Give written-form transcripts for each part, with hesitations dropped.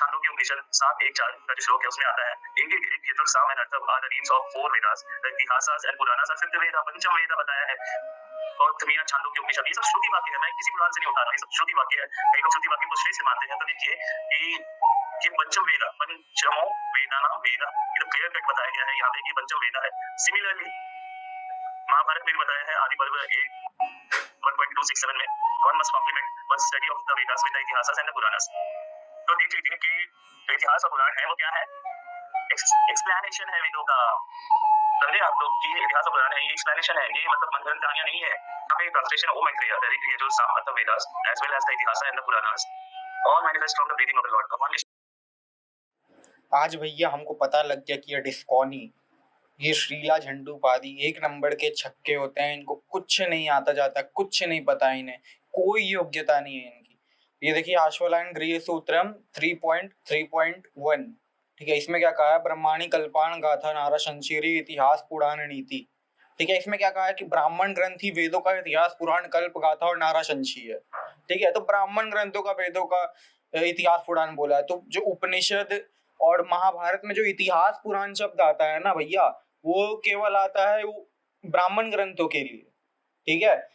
छांदोग्य उपनिषद 7:1-4 का जो श्लोक है उसमें आता है, एक Yajursam and Atharva are the names of 4 Vedas, the Itihasas and Puranas are 5th Veda, पंचम वेद बताया है। और तमिया छांदोग्य उपनिषद ये सब श्रुति वाक्य है, मैं किसी पुराण से नहीं उठा रहा, ये सब श्रुति वाक्य है। कई लोग श्रुति वाक्य को श्रेष्ठ मानते हैं, तो देखिए कि ये पंचम वेद, पंचमो वेदानाम वेद, ये तो क्लियर कट बताया गया है यहाँ पे कि पंचम वेद है। सिमिलरली महाभारत में भी बताया है, आदि पर्व 1.267 में, one must complement one study of the Vedas with the इतिहास एंड द पुराणास। तो देख लीजिए कि जो इतिहास और पुराण है वो क्या है, एक्सप्लेनेशन है वेदों का। समझे आप लोग कि इतिहास और पुराण है, ये एक्सप्लेनेशन है, ये मतलब मनगढ़ंत कहानियां नहीं है। यहाँ पे ट्रांसलेशन ओ मैत्रेय आता है, ये जो Sama Atharva Vedas as well as the इतिहास and the Puranas all manifest from the breathing of the lord. भगवान आज भैया हमको पता लग गया कि ये डिस्कॉनी, ये श्रीला झंडूपादी 1 नंबर के छक्के होते हैं। इनको कुछ नहीं आता जाता, कुछ नहीं पता, इन्हें कोई योग्यता नहीं है इनकी। ये देखिए आश्वलायन गृह सूत्रम 3.3.1, ठीक है। इसमें क्या कहा है, ब्रह्माणी कल्पान गाथा नारा शंशीरी इतिहास पुराण नीति, ठीक है। इसमें क्या कहा है कि ब्राह्मण ग्रंथ ही वेदों का इतिहास पुराण कल्प गाथा और नारा शंशी है, ठीक है। तो ब्राह्मण ग्रंथों का वेदों का इतिहास पुराण बोला है। तो जो उपनिषद और महाभारत में जो इतिहास पुराण शब्द आता है ना भैया, वो केवल आता है वो ब्राह्मण ग्रंथों के लिए, ठीक है।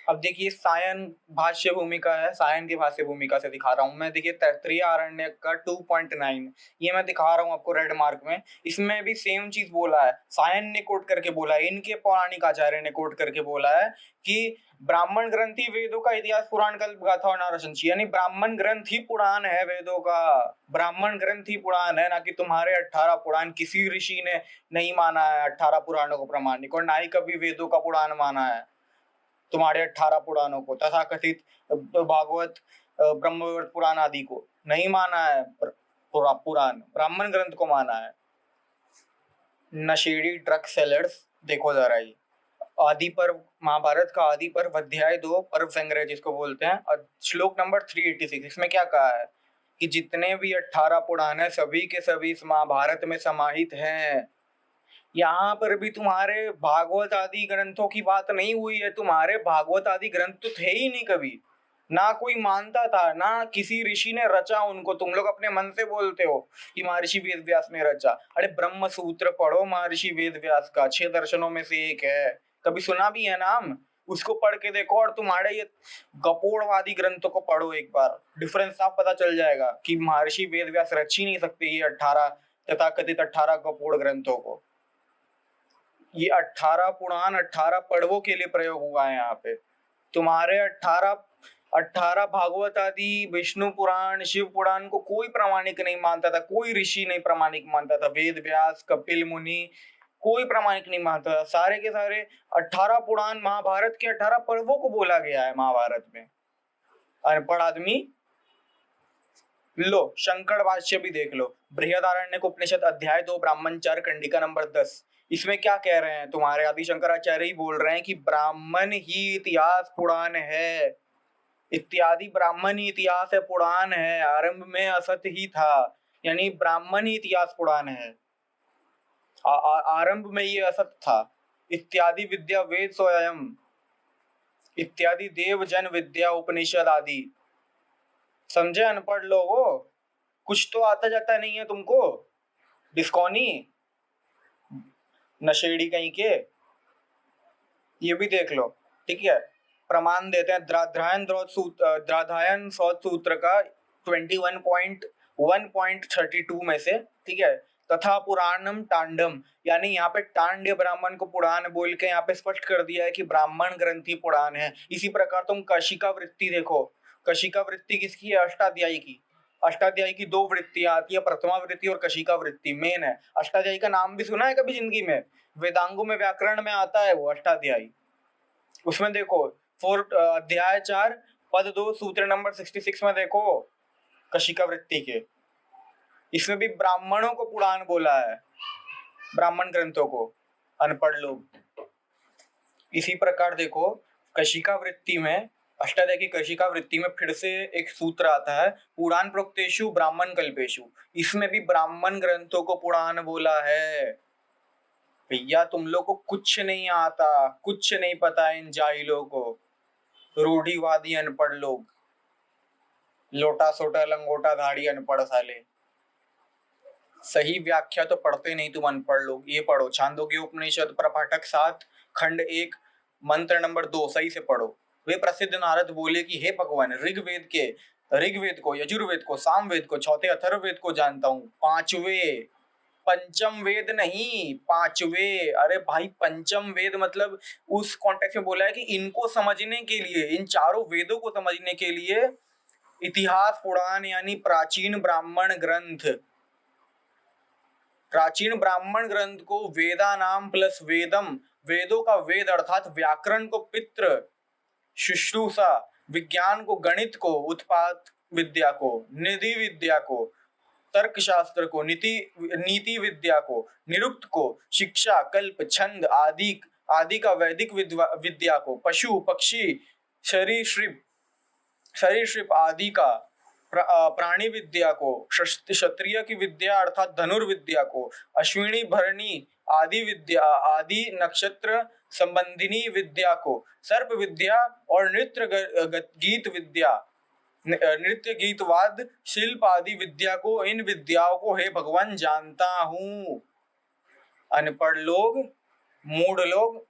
अब देखिए सायन भाष्य भूमिका है, सायन की भाष्य भूमिका से दिखा रहा हूँ मैं। देखिए तैत्तिरीय आरण्यक का 2.9 ये मैं दिखा रहा हूँ आपको रेड मार्क में। इसमें भी सेम चीज बोला है, सायन ने कोट करके बोला है, इनके पौराणिक आचार्य ने कोट करके बोला है कि ब्राह्मण ग्रंथ ही वेदों का इतिहास पुराण कल्प गाथा और नारा शंशी, यानी ब्राह्मण ग्रंथ ही पुराण है वेदों का। ब्राह्मण ग्रंथ ही पुराण है, ना कि तुम्हारे 18 पुराण। किसी ऋषि ने नहीं माना है 18 पुराणों को प्रमाणिक, और ना ही कभी वेदों का पुराण माना है तुम्हारे 18 पुराणों को, तथा कथित भागवत ब्रह्मवैवर्त पुराण आदि को नहीं माना है। पुराण ब्राह्मण ग्रंथ को माना है। नशेड़ी ड्रग सेलर्स देखो जरा, ये आदि पर्व, महाभारत का आदि पर्व अध्याय 2 पर्व संग्रह जिसको बोलते हैं, और श्लोक नंबर 386। इसमें क्या कहा है कि जितने भी 18 पुराण है सभी के सभी इस महाभारत में समाहित हैं। यहाँ पर भी तुम्हारे भागवत आदि ग्रंथों की बात नहीं हुई है। तुम्हारे भागवत आदि ग्रंथ तो थे ही नहीं कभी, ना कोई मानता था, ना किसी ऋषि ने रचा उनको। तुम लोग अपने मन से बोलते हो कि महर्षि वेद व्यास ने रचा। अरे ब्रह्म सूत्र पढ़ो महर्षि वेद व्यास का, 6 दर्शनों में से एक है, कभी सुना भी है नाम? उसको पढ़ के देखो, और तुम्हारे ये गपोड़वादी ग्रंथों को पढ़ो एक बार, डिफरेंस साफ पता चल जाएगा कि महर्षि वेद व्यास रच ही नहीं सकते ये 18 तथाकथित 18 गपोड़ ग्रंथों को। ये 18 पुराण 18 पर्वों के लिए प्रयोग हुआ है यहाँ पे। तुम्हारे 18 भागवत आदि, विष्णु पुराण, शिव पुराण को कोई प्रामाणिक नहीं मानता था, कोई ऋषि नहीं प्रामाणिक मानता था। वेद व्यास, कपिल मुनि, कोई प्रामाणिक नहीं मानता था। सारे के सारे 18 पुराण महाभारत के 18 पर्वों को बोला गया है महाभारत में। अनपढ़ आदमी लो शंकर भाष्य भी देख लो, बृहदारण्यक उपनिषद अध्याय 2 ब्राह्मण चार कंडिका नंबर 10। इसमें क्या कह रहे हैं, तुम्हारे आदि शंकराचार्य ही बोल रहे हैं कि ब्राह्मण ही इतिहास पुराण है, इत्यादि ब्राह्मण ही इतिहास है, पुराण है। आरंभ में असत ही था, यानी ब्राह्मण ही इतिहास पुराण है। आरंभ में ये असत था। इत्यादि विद्या वेद स्वयं, इत्यादि देव जन विद्या उपनिषद आदि। समझे अनपढ़ लोगों, कुछ तो आता जाता नहीं है तुमको। डिस्कॉनी नशेड़ी कहीं के, ये भी देख लो, ठीक है। प्रमाण देते हैं द्राधायन सौत सूत्र का 21.1.32 में से, ठीक है। तथा पुराणम टांडम, यानी यहाँ पे टांड्य ब्राह्मण को पुराण बोल के यहाँ पे स्पष्ट कर दिया है कि ब्राह्मण ग्रंथि पुराण है। इसी प्रकार तुम कशिका वृत्ति देखो, कशिका वृत्ति किसकी है? अष्टाध्यायी की। अष्टाध्यायी की 2 वृत्तियां आती है, प्रथमा वृत्ति और कशिका वृत्ति मेन है। अष्टाध्यायी का नाम भी सुना है कभी जिंदगी में? वेदांगों में व्याकरण में आता है वो अष्टाध्यायी। उसमें देखो अध्याय 4 पद 2 सूत्र नंबर 66 में देखो कशिका वृत्ति के। इसमें भी ब्राह्मणों को पुराण बोला है, ब्राह्मण ग्रंथों को, अनपढ़ लोग। इसी प्रकार देखो कशिका वृत्ति में, अष्टाध्यायी की कशिका वृत्ति में फिर से एक सूत्र आता है, पुराण प्रोक्तेषु ब्राह्मण कल्पेषु। इसमें भी ब्राह्मण ग्रंथों को पुराण बोला है। भैया तुम लोग को कुछ नहीं आता, कुछ नहीं पता इन जाहिलों को, रूढ़िवादी अनपढ़ लोग। लोटा सोटा लंगोटा धाड़ी अनपढ़ साले। सही व्याख्या तो पढ़ते नहीं तुम अनपढ़ लोग। ये पढ़ो, छांदोग्य उपनिषद प्रपाठक 7 खंड 1 मंत्र नंबर 2 सही से पढ़ो। वे प्रसिद्ध नारद बोले कि हे भगवान, ऋग्वेद को, यजुर्वेद को, सामवेद को, चौथे अथर्ववेद को जानता हूँ, पांचवे, पंचम वेद नहीं, पांचवे। अरे भाई पंचम वेद मतलब उस कॉन्टेक्स्ट में बोला है कि इनको समझने के लिए, इन चारों वेदों को समझने के लिए इतिहास पुराण यानी प्राचीन ब्राह्मण ग्रंथ को वेदा नाम प्लस वेदम, वेदों का वेद अर्थात व्याकरण को पितृ, शुश्रूषा, विज्ञान को गणित को, उत्पाद विद्या को, निधि विद्या को, तर्क शास्त्र को, नीति विद्या को, निरुक्त को, शिक्षा, कल्प, छंद आदि का वैदिक विद्या को, पशु पक्षी सरीसृप आदि का प्राणी विद्या को, क्षत्रिय की विद्या अर्थात धनुर्विद्या को, अश्विनी भरणी आदि नक्षत्र संबंधिनी विद्या को, सर्प विद्या और नृत्य गीतवाद शिल्प आदि विद्या को, इन विद्याओं को हे भगवान जानता हूँ। अनपढ़ लोग, मूढ़ लोग।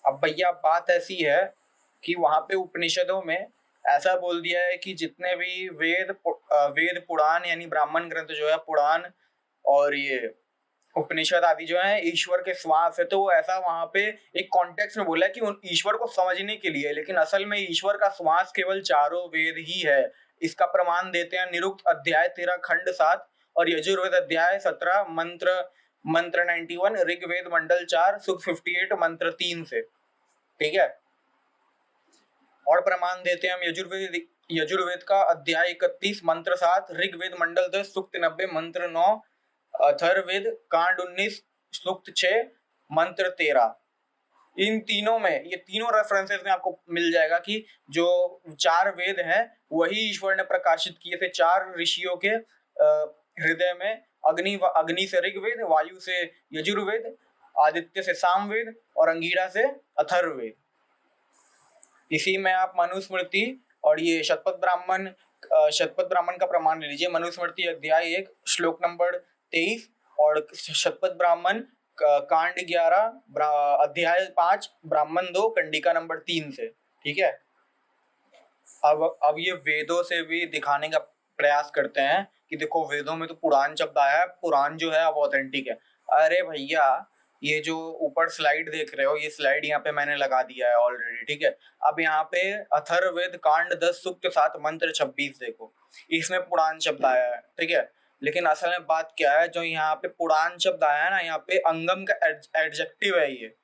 अब भैया बात ऐसी है कि वहां पे उपनिषदों में ऐसा बोल दिया है कि जितने भी वेद पुराण यानी ब्राह्मण ग्रंथ जो है, पुराण और ये उपनिषद आदि जो है ईश्वर के श्वास है। तो वो ऐसा वहां पे एक कॉन्टेक्स्ट में बोला है कि उन ईश्वर को समझने के लिए, लेकिन असल में ईश्वर का श्वास केवल चारों वेद ही है। इसका प्रमाण देते हैं निरुक्त अध्याय 13 खंड 7 और यजुर्वेद अध्याय 17 मंत्र 91, ऋग्वेद मंडल 4 सूक्त 58 मंत्र 3 से। ठीक है, और प्रमाण देते हैं हम यजुर्वेद का अध्याय 31 मंत्र 7, ऋग्वेद मंडल 10 सूक्त 90 मंत्र 9, अथर्ववेद कांड 19 सूक्त 6 मंत्र 13। इन तीनों में, ये तीनों रेफरेंसेस में आपको मिल जाएगा कि जो 4 वेद हैं वही ईश्वर ने प्रकाशित किए थे 4 ऋषियों के हृदय में। अग्नि से ऋग्वेद, वायु से यजुर्वेद, आदित्य से सामवेद और अंगिरा से अथर्ववेद। इसी में आप मनुस्मृति और ये शतपथ ब्राह्मण का प्रमाण ले लीजिए। मनुस्मृति अध्याय 1 श्लोक नंबर 23 और शतपथ ब्राह्मण कांड 11 अध्याय 5 ब्राह्मण 2 कंडिका नंबर 3 से। ठीक है, अब ये वेदों से भी दिखाने का प्रयास करते हैं कि देखो वेदों में तो पुराण शब्द आया है, पुराण जो है अब ऑथेंटिक है। अरे भैया, ये जो ऊपर स्लाइड देख रहे हो, ये स्लाइड यहाँ पे मैंने लगा दिया है ऑलरेडी। ठीक है, अब यहाँ पे अथर्ववेद कांड 10 सूक्त 7 मंत्र 26 देखो, इसमें पुराण शब्द आया है। ठीक है, लेकिन असल में बात क्या है, जो यहाँ पे पुराण शब्द आया है ना, यहाँ पे अंगम का एडजेक्टिव है ये,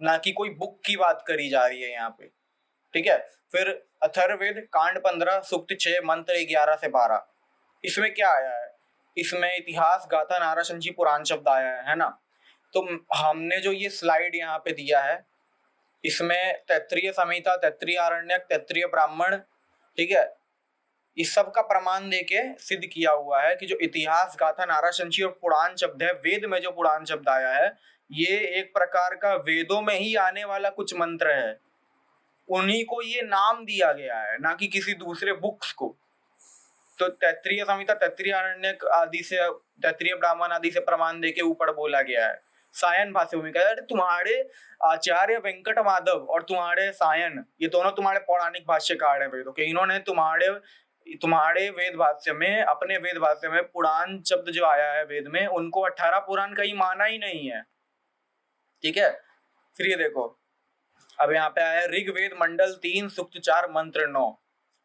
ना कि कोई बुक की बात करी जा रही है यहाँ पे। ठीक है, फिर अथर्ववेद कांड 15 सूक्त 6 मंत्र 11 से 12, इसमें क्या आया है? इसमें इतिहास गाथा नारा संची पुराण शब्द आया है ना। तो हमने जो ये स्लाइड यहाँ पे दिया है, इसमें तैत्तिरीय संहिता, तैत्तिरीय आरण्यक, तैत्तिरीय ब्राह्मण, ठीक है, इस सब का प्रमाण देके सिद्ध किया हुआ है कि जो इतिहास गाथा नारा संची और पुराण शब्द है, वेद में जो पुराण शब्द आया है, ये एक प्रकार का वेदों में ही आने वाला कुछ मंत्र है, उन्हीं को ये नाम दिया गया है, ना कि किसी दूसरे बुक्स को। तो तैत्तिरीय संहिता, तैत्तिरीय आरण्यक आदि से, तैत्तिरीय ब्राह्मण आदि से प्रमाण देके ऊपर बोला गया है। सायन भाष्य भूमिका, अरे तुम्हारे आचार्य वेंकट माधव और तुम्हारे सायन, ये दोनों तुम्हारे पौराणिक भाष्यकार हैं वेदों के। इन्होंने तुम्हारे वेद भाष्य में, अपने वेद भाष्य में पुराण शब्द जो आया है वेद में, उनको 18 पुराण कहीं माना ही नहीं है। ठीक है, फिर ये देखो, अब यहाँ पे आया ऋग्वेद मंडल 3 सूक्त 4 मंत्र 9,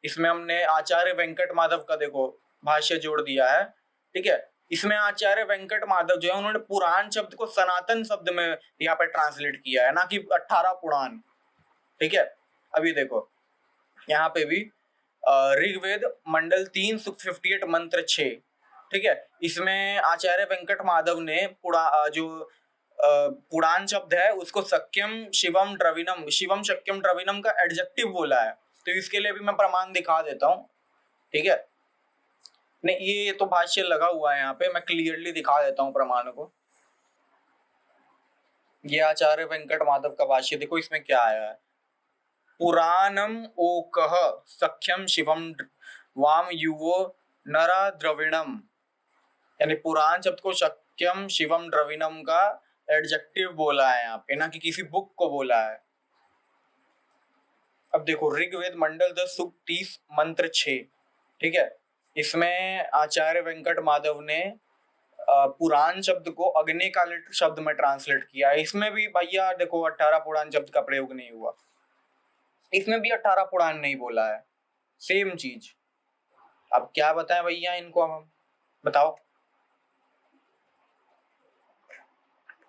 इसमें हमने आचार्य वेंकट माधव का देखो भाष्य जोड़ दिया है। ठीक है, इसमें आचार्य वेंकट माधव जो है, उन्होंने पुराण शब्द को सनातन शब्द में यहाँ पे ट्रांसलेट किया है, ना कि 18 पुराण। ठीक है, अभी देखो यहाँ पे भी ऋग्वेद मंडल 3 सूक्त 58 मंत्र 6, ठीक है, इसमें आचार्य वेंकट माधव ने पुराण शब्द है उसको सक्यम शिवम शक्यम द्रविणम का एडजेक्टिव बोला है। तो इसके लिए भी मैं प्रमाण दिखा देता हूँ। ठीक है, नहीं ये तो भाष्य लगा हुआ है यहाँ पे, मैं क्लियरली दिखा देता हूँ प्रमाण को। ये आचार्य वेंकट माधव का भाष्य देखो, इसमें क्या आया है, पुराणम ओकः सख्यम शिवम वाम युवो नरा द्रविणम, यानी पुराण शब्द को सख्यम शिवम द्रविणम का एडजेक्टिव बोला है यहाँ पे, ना कि किसी बुक को बोला है। अब देखो ऋग्वेद मंडल 10 सूक्त 30 मंत्र 6, ठीक है, इसमें आचार्य वेंकट माधव ने पुराण शब्द को अग्निकालिक शब्द में ट्रांसलेट किया है। इसमें भी भैया देखो 18 पुराण शब्द का प्रयोग नहीं हुआ, इसमें भी 18 पुराण नहीं बोला है, सेम चीज। अब क्या बताएं भैया इनको, हम बताओ।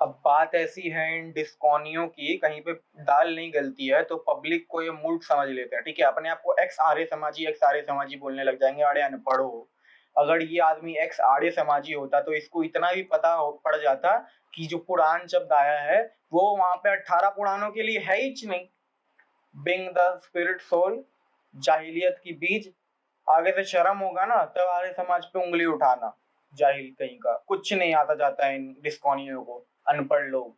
अब बात ऐसी है इन डिस्कॉनियों की, कहीं पे दाल नहीं गलती है तो पब्लिक को ये मूर्ख समझ लेते हैं, ठीक है, अपने आप को एक्स आर्य समाजी बोलने लग जाएंगे, अरे अनपढ़ हो। अगर ये आदमी एक्स आर्य समाजी होता तो इसको इतना भी पता पड़ जाता कि जो पुराण शब्द आया है वो वहां पे 18 पुराणों के लिए है ही नहीं। बिंग द स्पिरिट सोल, जाहिलियत की बीज, आगे से शर्म होगा ना तब आर्य समाज पे उंगली उठाना। जाहिल कहीं का, कुछ नहीं आता जाता है इन डिस्कॉनियों को, अनपढ़ लोग।